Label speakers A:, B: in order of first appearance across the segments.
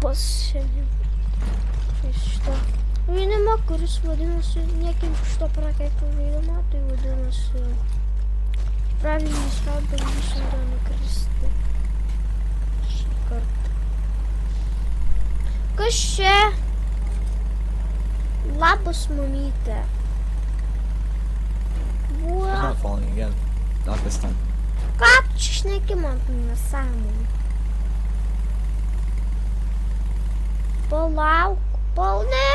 A: labas šiandien. Šitą žaidimą, kuris vadinasi, niekim šito prakeikto žaidimą, tai vadinasi pravinis bandysim dar nukristi šį kartą. Kas čia? Labas, mamytė.
B: It's not falling again. Not this time.
A: Ką čia šneki man nesąmonė? Palauk, ne.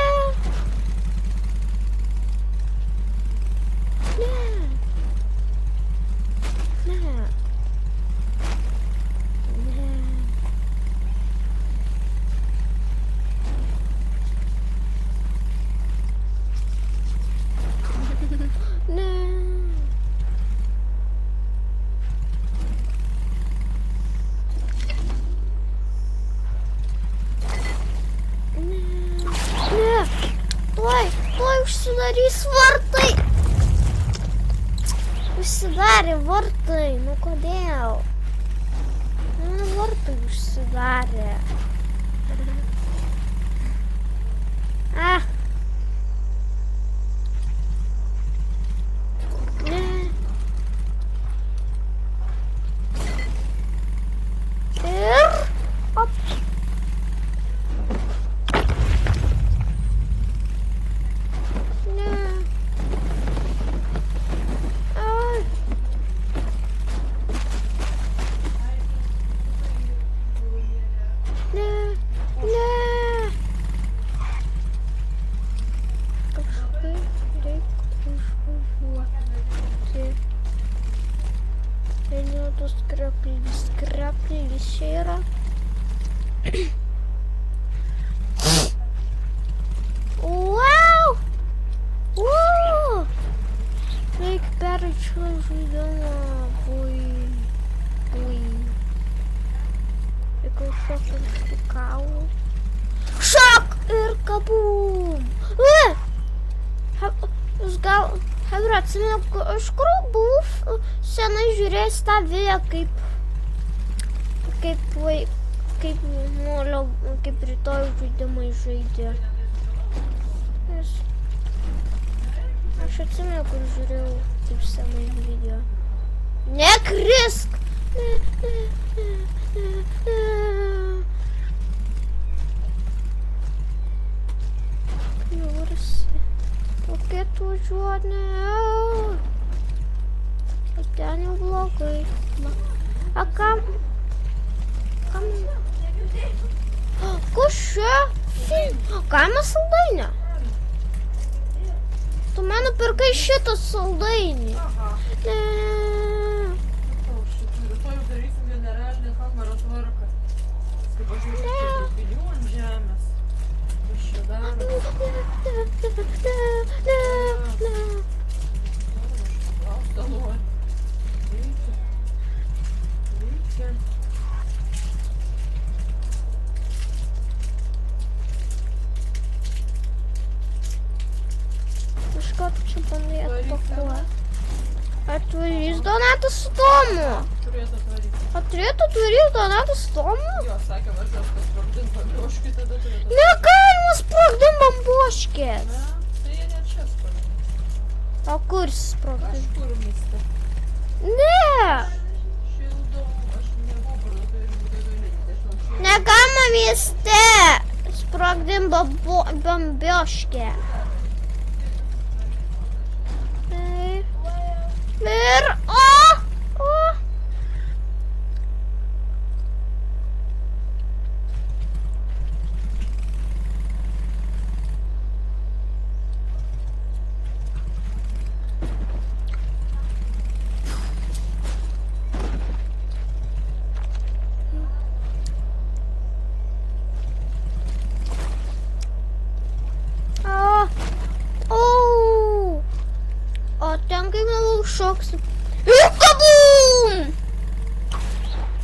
A: Užsidarys vartai. Užsidarė vartai. Nu kodėl? Vartai užsidarė. Ne. Ir op. Skraplis čia yra. Wow! Reikia perėčiau žaidimą. Reikia šok ir štikau. Šok ir kabum! Jūs gal... Hebra, atsimenu, aš kur buvau senai žiūrėjęs tą video, kaip rytoj žaidimai žaidė. Aš atsimenu, kur žiūrėjau taip senai video. Nekrisk! Kliursi. Kokia tu žuodė? Ten jau blogai. A kam? Kas čia? Kaimas saldainė? Tu man nupirkai šitą saldainį.
C: Rytoj darysim generalinį kameros tvarką. Kaip aš žiūrėjau, čia pinių ant žemės. Kas čia daro?
A: Kažką tu čia bandai atpakuoti. Atvarys Donatas su Tomu.
C: Turėtų atvaryti.
A: Turėtų atvarys Donatas su Tomu?
C: Jo, sakė, važiuos pasprogdint bamboškį, tada turėtų.
A: Negalima sprogdint bamboškės.
C: Ne, tai jie net čia sprogdint.
A: O kur sprogdint?
C: Kažkur mieste.
A: Ne.
C: Šildau, aš nebuvau parduotuvėje.
A: Negalima mieste sprogdint bamboškę. Ir ten kaip vėliau šoksiu. Ir kabum!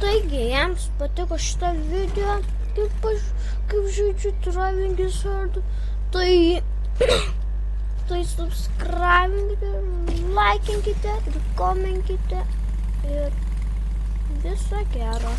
A: Taigi, jiems patiko šitą video, kaip žaidžiu Travingi Sword. Tai subscribinkite, laikinkite ir komenkite. Ir viso gero.